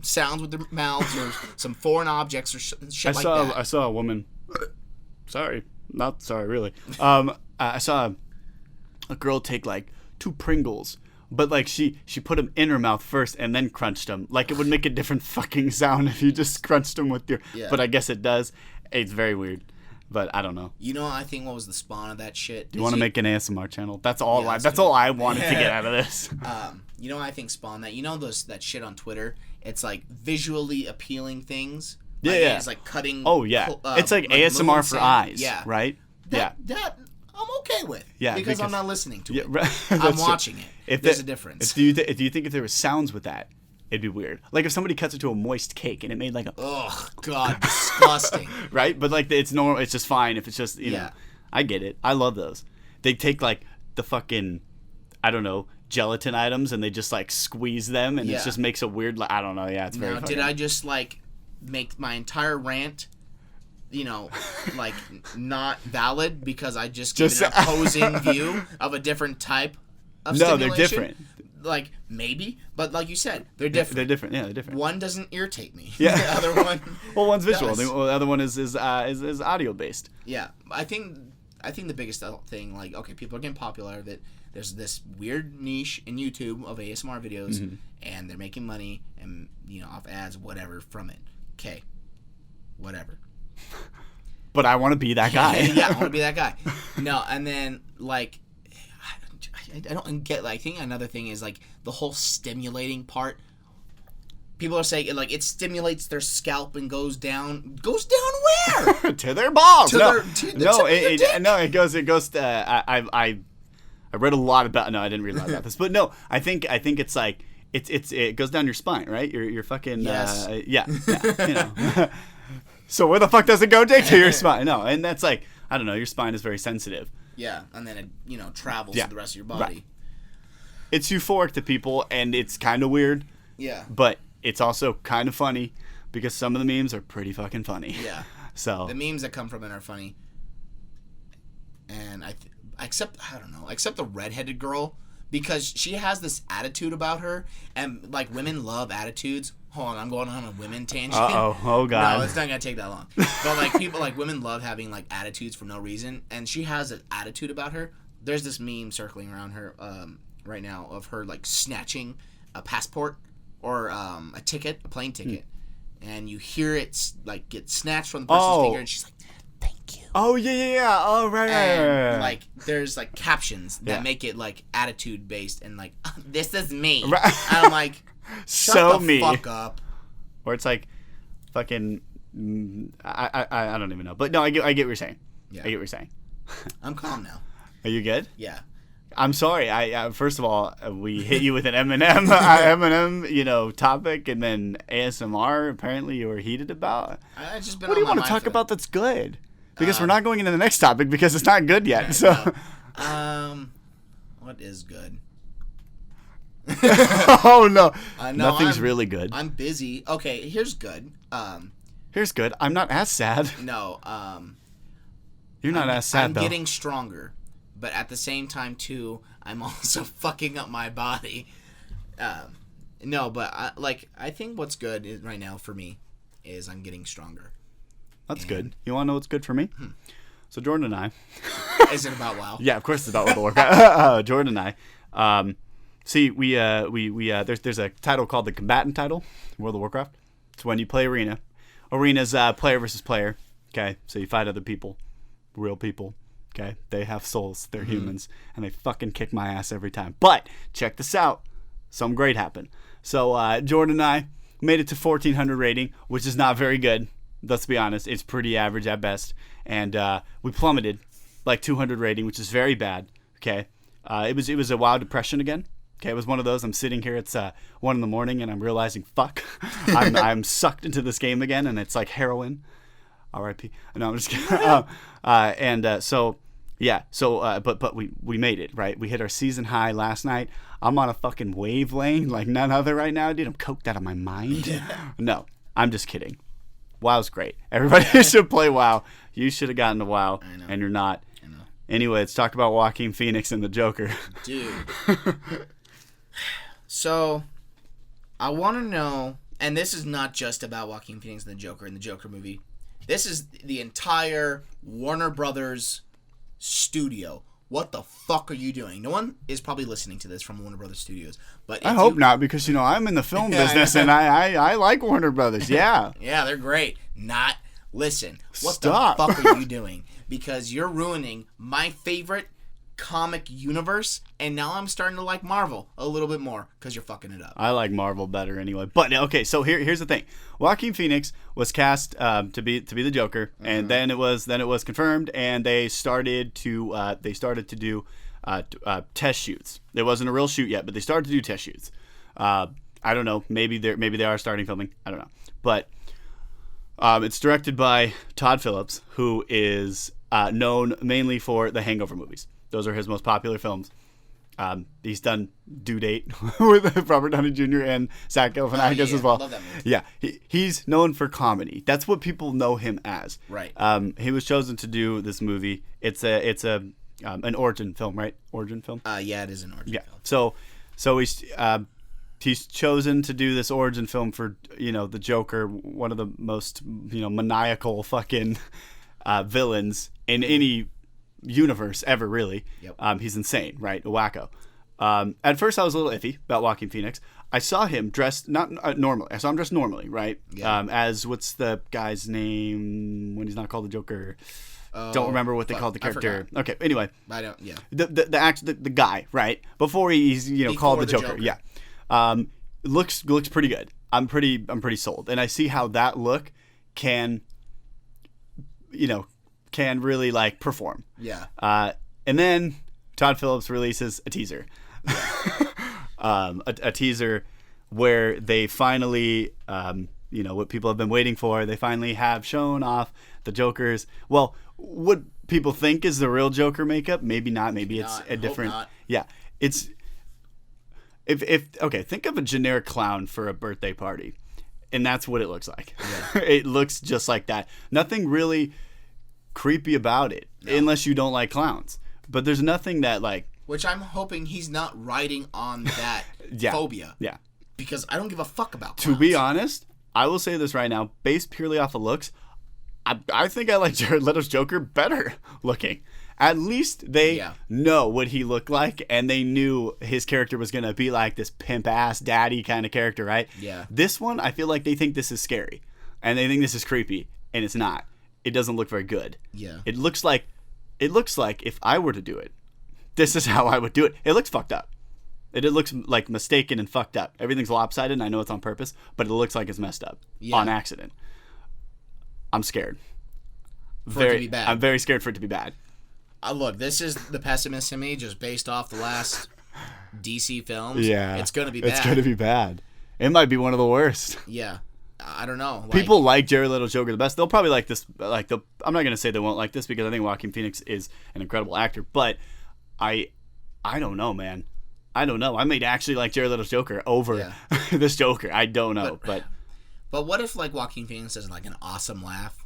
sounds with their mouths or some foreign objects or shit like that. I saw a woman. Sorry, not sorry, really. I saw a girl take 2 Pringles, but she put them in her mouth first and then crunched them. It would make a different fucking sound if you just crunched them with your. Yeah. But I guess it does. It's very weird. But I don't know. I think what was the spawn of that shit? Do you want to make an ASMR channel? That's all. Yeah, that's all I wanted to get out of this. I think spawn that. That shit on Twitter. It's visually appealing things. Yeah. It's cutting. Oh yeah. It's ASMR for eyes. Yeah. Right. That I'm okay with. Yeah. Because I'm not listening to it. Right. I'm watching it. There's a difference. Do you think if there was sounds with that, it'd be weird? If somebody cuts it to a moist cake and it made a. Oh God, disgusting. Right, but it's normal. It's just fine if it's just know. I get it. I love those. They take the fucking, I don't know, gelatin items and they just squeeze them and it just makes a weird. I don't know. Yeah, it's very. Now, funny. did I just make my entire rant? Not valid because I just gave an opposing view of a different type of No, stimulation? they're different. Maybe, but like you said, they're different. They're different. Yeah, they're different. One doesn't irritate me. Yeah. The other one. Well, one's visual. does. The other one is audio based. Yeah, I think the biggest thing, okay, people are getting popular. That there's this weird niche in YouTube of ASMR videos, and they're making money and off ads, whatever from it. Okay, whatever. But I want to be that guy. Yeah, I want to be that guy. No, and then I don't get. I think another thing is the whole stimulating part. People are saying it stimulates their scalp and goes down. Goes down where? To their balls. It goes. I read a lot about. No, I didn't read a lot about this, but no, I think it's it goes down your spine, right? Your fucking. Yes. Yeah. So where the fuck does it go, Dick? To your spine? No, and that's I don't know. Your spine is very sensitive. Yeah, and then it travels to the rest of your body. Right. It's euphoric to people, and it's kind of weird. Yeah. But it's also kind of funny because some of the memes are pretty fucking funny. Yeah. So the memes that come from it are funny. And except the redheaded girl, because she has this attitude about her, and women love attitudes. Hold on, I'm going on a women tangent. Oh god. No, it's not gonna take that long. But women love having attitudes for no reason, and she has an attitude about her. There's this meme circling around her right now of her snatching a passport or a plane ticket, and you hear it get snatched from the person's finger, and she's like, "Thank you." Oh yeah. Oh right. And there's captions that make it attitude based and this is me. Right. And I'm like. Shut so the me. fuck up. Or it's fucking. I don't even know, but no, I get what you're saying. Yeah. I get what you're saying. I'm calm now. Are you good? Yeah. I'm sorry. I first of all, we hit you with an Eminem, topic, and then ASMR. Apparently, you were heated about. I just been. What do you want to talk about that's good? Because we're not going into the next topic because it's not good yet. So. No. What is good? Oh no. Nothing's really good. I'm busy. Okay, here's good. Here's good. I'm not as sad. No. You're not as sad I'm though. I'm getting stronger, but at the same time too, I'm also fucking up my body. No, but I think what's good right now for me is I'm getting stronger. That's good. You want to know what's good for me? So Jordan and I. Is it about WoW? Yeah, of course it's about World of Warcraft. Jordan and I. See, there's a title called the combatant title, World of Warcraft. It's when you play arena. Arena's player versus player. Okay, so you fight other people, real people, Okay, they have souls. They're humans, and they fucking kick my ass every time. But check this out. Something great happened. So Jordan and I made it to 1,400 rating, which is not very good. Let's be honest. It's pretty average at best. And we plummeted like 200 rating, which is very bad. Okay, it was a wild depression again. Okay, it was one of those. I'm sitting here. It's 1 in the morning, and I'm realizing, fuck, I'm sucked into this game again, and it's like heroin. R.I.P. No, I'm just kidding. But we made it, right? We hit our season high last night. I'm on a fucking wavelength like none other right now, dude. I'm coked out of my mind. No, I'm just kidding. WoW's great. Everybody should play WoW. You should have gotten to WoW, and you're not. I know. Anyway, let's talk about Joaquin Phoenix and the Joker. Dude. So, I want to know, and this is not just about Joaquin Phoenix and the Joker in the Joker movie. This is the entire Warner Brothers studio. What the fuck are you doing? No one is probably listening to this from Warner Brothers Studios. But I hope not, because, I'm in the film business, and I like Warner Brothers. Yeah. Yeah, they're great. Not. Listen. What Stop. the fuck are you doing? Because you're ruining my favorite comic universe, and now I'm starting to like Marvel a little bit more because you're fucking it up. I like Marvel better anyway. But okay, so here's the thing: Joaquin Phoenix was cast to be the Joker, and then it was confirmed, and they started to do test shoots. There wasn't a real shoot yet, but they started to do test shoots. I don't know. Maybe they are starting filming. I don't know. But it's directed by Todd Phillips, who is known mainly for the Hangover movies. Those are his most popular films. He's done Due Date with Robert Downey Jr. and Zach Galifianakis as well. I love that movie. Yeah, he's known for comedy. That's what people know him as. Right. He was chosen to do this movie. It's an origin film, right? Origin film. Yeah, it is an origin film. So he's chosen to do this origin film for the Joker, one of the most maniacal fucking villains in any universe ever, really. Yep. He's insane, right? A wacko. At first I was a little iffy about Joaquin Phoenix. I saw him dressed not normally. I saw him dressed normally, right? Yeah. As what's the guy's name when he's not called the Joker? Don't remember what they called the character. Okay, anyway. I don't. Yeah. The guy, right? Before he's called the Joker. Yeah. Looks pretty good. I'm pretty sold, and I see how that look can really like perform. Yeah. And then Todd Phillips releases a teaser. A teaser where they finally, what people have been waiting for, they finally have shown off the Joker's, well, what people think is the real Joker makeup. Maybe not. Maybe it's a different. Not. Yeah. It's, okay, think of a generic clown for a birthday party. And that's what it looks like. Yeah. It looks just like that. Nothing really creepy about it, unless you don't like clowns. But there's nothing that like, which I'm hoping he's not riding on that phobia. Yeah. Because I don't give a fuck about clowns. To be honest, I will say this right now, based purely off of looks, I think I like Jared Leto's Joker better looking. At least they know what he looked like, and they knew his character was going to be like this pimp-ass daddy kind of character, right? Yeah. This one, I feel like they think this is scary, and they think this is creepy, and it's not. It doesn't look very good. Yeah. It looks like if I were to do it, this is how I would do it. It looks fucked up. It looks like mistaken and fucked up. Everything's lopsided, and I know it's on purpose, but it looks like it's messed up on accident. I'm scared. For it to be bad. I'm very scared for it to be bad. Look, this is the pessimist in me, just based off the last DC films. Yeah. It's going to be bad. It's going to be bad. It might be one of the worst. Yeah. I don't know. People like Jared Leto's Joker the best. They'll probably like this. I'm not going to say they won't like this because I think Joaquin Phoenix is an incredible actor. But I don't know, man. I don't know. I may actually like Jared Leto's Joker over this Joker. I don't know. But what if like Joaquin Phoenix has like an awesome laugh?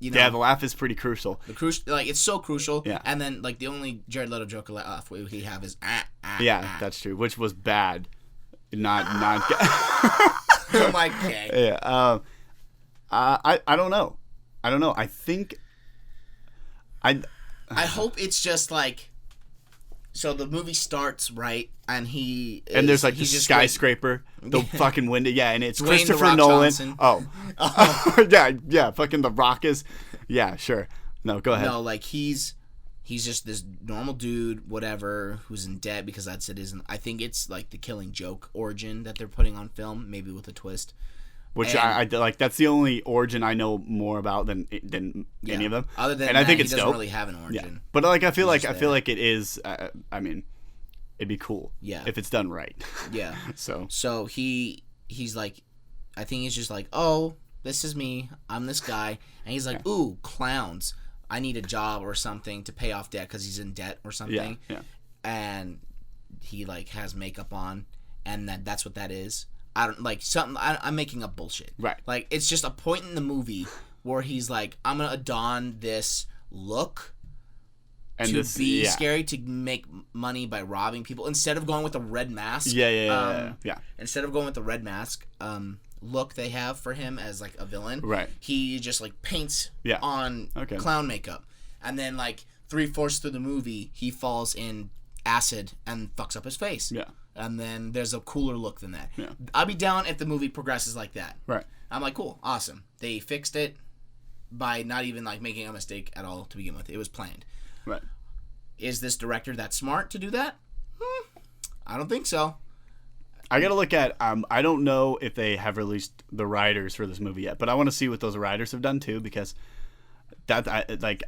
Yeah, the laugh is pretty crucial. It's so crucial. Yeah. And then like the only Jared Leto Joker laugh we have is that's true. Which was bad. Not like gay. Yeah. I don't know. I think I hope it's just like, so the movie starts right, and there's like the skyscraper, the fucking window, and it's Dwayne Christopher Nolan. Johnson. Oh, yeah, fucking The Rock is, yeah, sure. No, go ahead. No, like he's he's just this normal dude, whatever, who's in debt because that's it. Isn't I think it's like the Killing Joke origin that they're putting on film, maybe with a twist. Which I like. That's the only origin I know more about than any of them. Other than and that, I think he it's doesn't dope. really have an origin. Yeah. But like I feel like it is. I mean, it'd be cool. Yeah. If it's done right. Yeah. So he's like, I think he's just like, oh, this is me. I'm this guy, and he's like, ooh, clowns. I need a job or something to pay off debt because he's in debt or something. Yeah. And he like has makeup on, and that's what that is. I don't like something. I'm making up bullshit. Right. Like it's just a point in the movie where he's like, I'm gonna don this look and to be scary to make money by robbing people instead of going with a red mask. Yeah. Instead of going with the red mask look they have for him as like a villain. Right. He just like paints on clown makeup, and then like 3/4 through the movie he falls in acid and fucks up his face. Yeah. And then there's a cooler look than that. Yeah. I'll be down if the movie progresses like that. Right. I'm like, cool, awesome. They fixed it by not even like making a mistake at all to begin with. It was planned. Right. Is this director that smart to do that? I don't think so. I gotta look at. I don't know if they have released the writers for this movie yet, but I want to see what those writers have done too, because I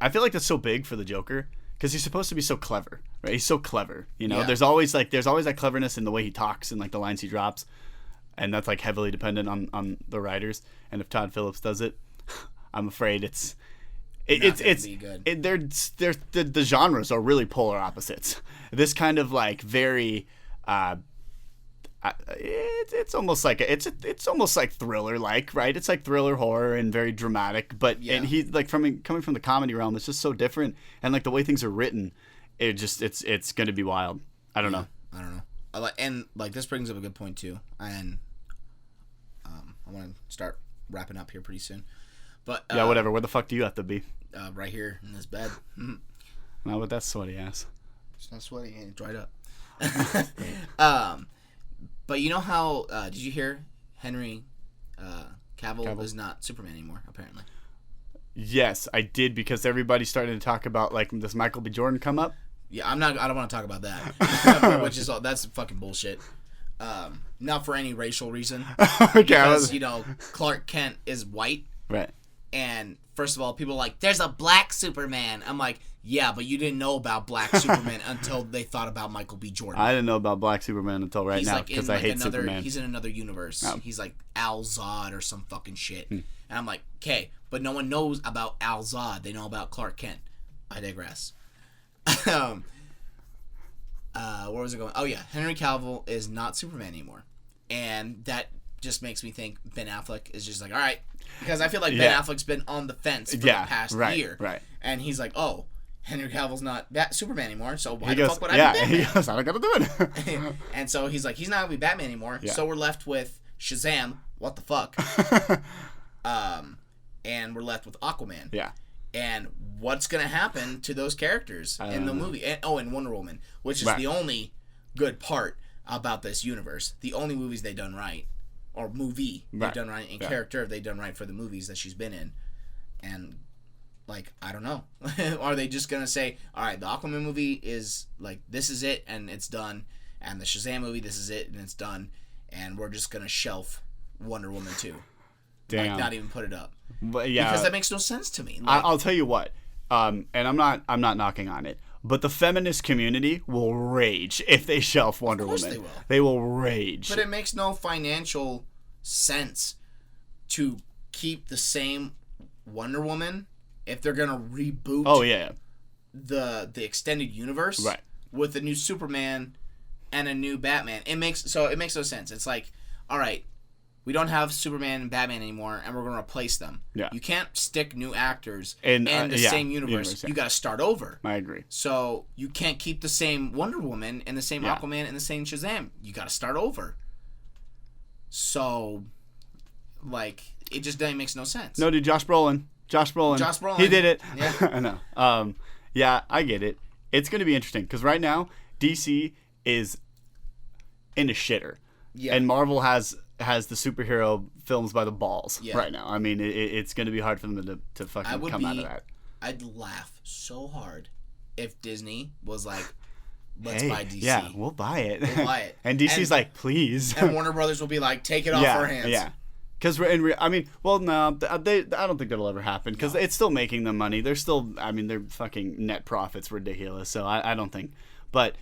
feel like that's so big for the Joker. Because he's supposed to be so clever, right? He's so clever, you know. Yeah. There's always that cleverness in the way he talks and like the lines he drops, and that's like heavily dependent on the writers. And if Todd Phillips does it, I'm afraid it's good. The genres are really polar opposites. This kind of like very, it's almost like it's almost like thriller like, right? It's like thriller horror and very dramatic, but and he's like coming from the comedy realm, it's just so different, and like the way things are written, it's going to be wild. I don't know. And like this brings up a good point too, and I want to start wrapping up here pretty soon. But yeah, whatever. Where the fuck do you have to be? Right here in this bed. Not with that sweaty ass. It's not sweaty, it dried up. But you know how, did you hear Henry Cavill is not Superman anymore, apparently? Yes, I did, because everybody started to talk about, like, does Michael B. Jordan come up? Yeah, I don't want to talk about that. That's fucking bullshit. Not for any racial reason. Okay, because, Clark Kent is white. Right. And first of all, people are like, there's a black Superman. I'm like, yeah, but you didn't know about black Superman until they thought about Michael B. Jordan. I didn't know about black Superman until right now, because I hate Superman. He's in another universe. Oh. He's like Al Zod or some fucking shit. And I'm like, okay, but no one knows about Al Zod. They know about Clark Kent. I digress. Where was it going? Oh, yeah. Henry Cavill is not Superman anymore. And that just makes me think Ben Affleck is just like, all right. Because I feel like Ben Affleck's been on the fence for the past year. Right. And he's like, oh, Henry Cavill's not Superman anymor, so why the fuck would I be Batman? He goes, I don't gotta do it. And so he's like, he's not gonna be Batman anymore. Yeah. So we're left with Shazam. What the fuck? And we're left with Aquaman. Yeah. And what's gonna happen to those characters in the movie? And Wonder Woman, which is the only good part about this universe. The only movies they've done right, or movie they've done right, and character they've done right for the movies that she's been in, and. Like, I don't know. Are they just going to say, all right, the Aquaman movie is, like, this is it, and it's done. And the Shazam movie, this is it, and it's done. And we're just going to shelf Wonder Woman 2. Damn. Like, not even put it up. But, yeah. Because that makes no sense to me. Like, I'll tell you what. And I'm not knocking on it. But the feminist community will rage if they shelf Wonder Woman. Of course they will. They will rage. But it makes no financial sense to keep the same Wonder Woman if they're gonna reboot the extended universe with a new Superman and a new Batman. It makes no sense. It's like, all right, we don't have Superman and Batman anymore, and we're gonna replace them. Yeah. You can't stick new actors in the same universe. You gotta start over. I agree. So you can't keep the same Wonder Woman and the same Aquaman and the same Shazam. You gotta start over. So, like, it just makes no sense. No, dude, Josh Brolin. He did it. Yeah. I know. Yeah, I get it. It's going to be interesting because right now DC is in a shitter. Yeah. And Marvel has the superhero films by the balls right now. I mean, it's going to be hard for them to fucking come out of that. I'd laugh so hard if Disney was like, let's Hey, buy DC. Yeah, we'll buy it. We'll buy it. And DC's like, please. And Warner Brothers will be like, take it off our hands. Yeah. Because I mean, well, no, I don't think that'll ever happen because it's still making them money. They're still, I mean, their fucking net profit's ridiculous. So I don't think, but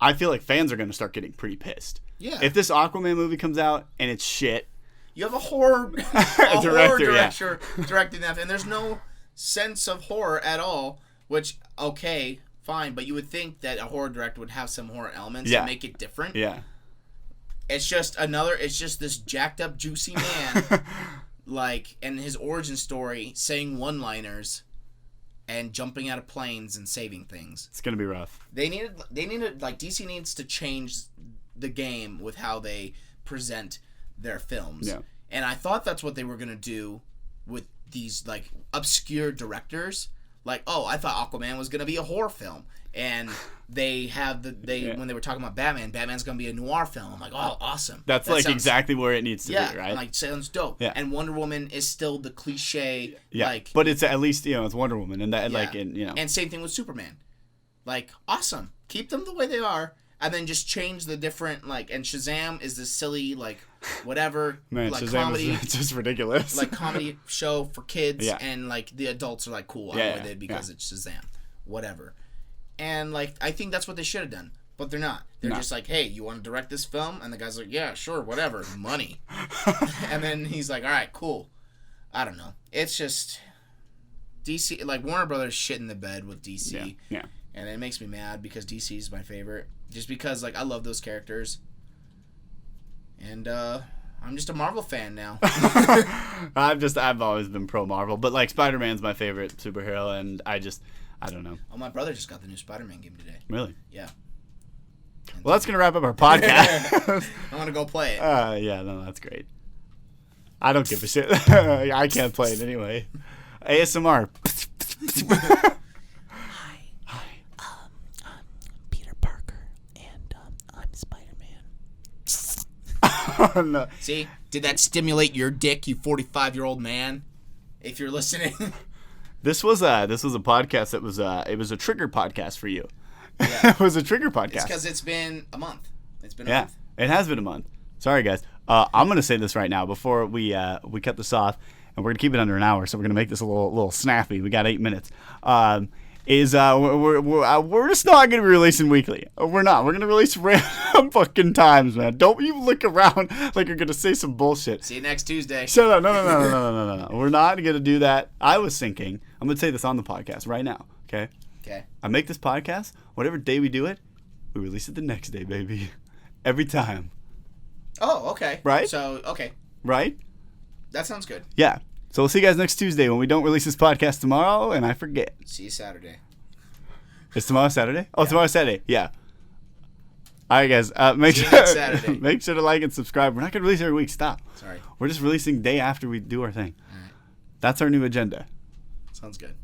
I feel like fans are going to start getting pretty pissed. Yeah. If this Aquaman movie comes out and it's shit, you have a horror director directing that, and there's no sense of horror at all. Which, okay, fine, but you would think that a horror director would have some horror elements to make it different. Yeah. It's just this jacked up, juicy man, like, and his origin story, saying one-liners, and jumping out of planes and saving things. It's gonna be rough. They needed, like, DC needs to change the game with how they present their films. Yeah. And I thought that's what they were gonna do with these, like, obscure directors. Like, oh, I thought Aquaman was gonna be a horror film. And they have when they were talking about Batman's gonna be a noir film. I'm like, oh, awesome. That sounds exactly where it needs to be, right? Like, sounds dope. Yeah. And Wonder Woman is still the cliche. Yeah. Like, but it's at least it's Wonder Woman, and that And same thing with Superman. Like, awesome. Keep them the way they are, and then just change the different, like. And Shazam is this silly, like, whatever, Man, like, Shazam comedy, is just ridiculous. like, comedy show for kids. Yeah. And like the adults are like, cool, I'm with it because it's Shazam, whatever. And, like, I think that's what they should have done. But they're not. They're just like, hey, you want to direct this film? And the guy's like, yeah, sure, whatever. Money. And then he's like, all right, cool. I don't know. It's just DC, like, Warner Brothers shit in the bed with DC. Yeah. And it makes me mad because DC is my favorite. Just because, like, I love those characters. And I'm just a Marvel fan now. I've always been pro Marvel, but, like, Spider-Man's my favorite superhero, and I don't know. Oh, my brother just got the new Spider-Man game today. Really? Yeah. Well, that's going to wrap up our podcast. I'm going to go play it. Yeah, no, that's great. I don't give a shit. I can't play it anyway. ASMR. Hi. I'm Peter Parker, and I'm Spider-Man. Oh, no. See? Did that stimulate your dick, you 45-year-old man? If you're listening. This was a podcast that was it was a trigger podcast for you. Yeah. It was a trigger podcast. It's because it's been a month. It's been a month. It has been a month. Sorry, guys. I'm gonna say this right now before we cut this off, and we're gonna keep it under an hour, so we're gonna make this a little snappy. We got 8 minutes. We're just not gonna be releasing weekly. We're not. We're gonna release random fucking times, man. Don't you look around like you're gonna say some bullshit. See you next Tuesday. Shut up. No. We're not gonna do that. I was thinking. I'm gonna say this on the podcast right now. Okay. Okay. I make this podcast. Whatever day we do it, we release it the next day, baby. Every time. Oh, okay. Right? So, okay. Right? That sounds good. Yeah. So we'll see you guys next Tuesday when we don't release this podcast tomorrow, and I forget. See you Saturday. Is tomorrow Saturday? Oh, tomorrow's Saturday. Yeah. All right, guys. Make See you sure next Saturday. make sure to like and subscribe. We're not gonna release every week. Stop. Sorry. We're just releasing day after we do our thing. All right. That's our new agenda. Sounds good.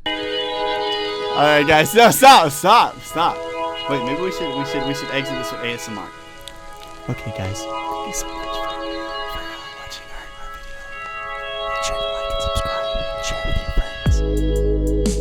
All right, guys. No, stop. Wait, maybe we should exit this with ASMR. Okay, guys. Thank you so much.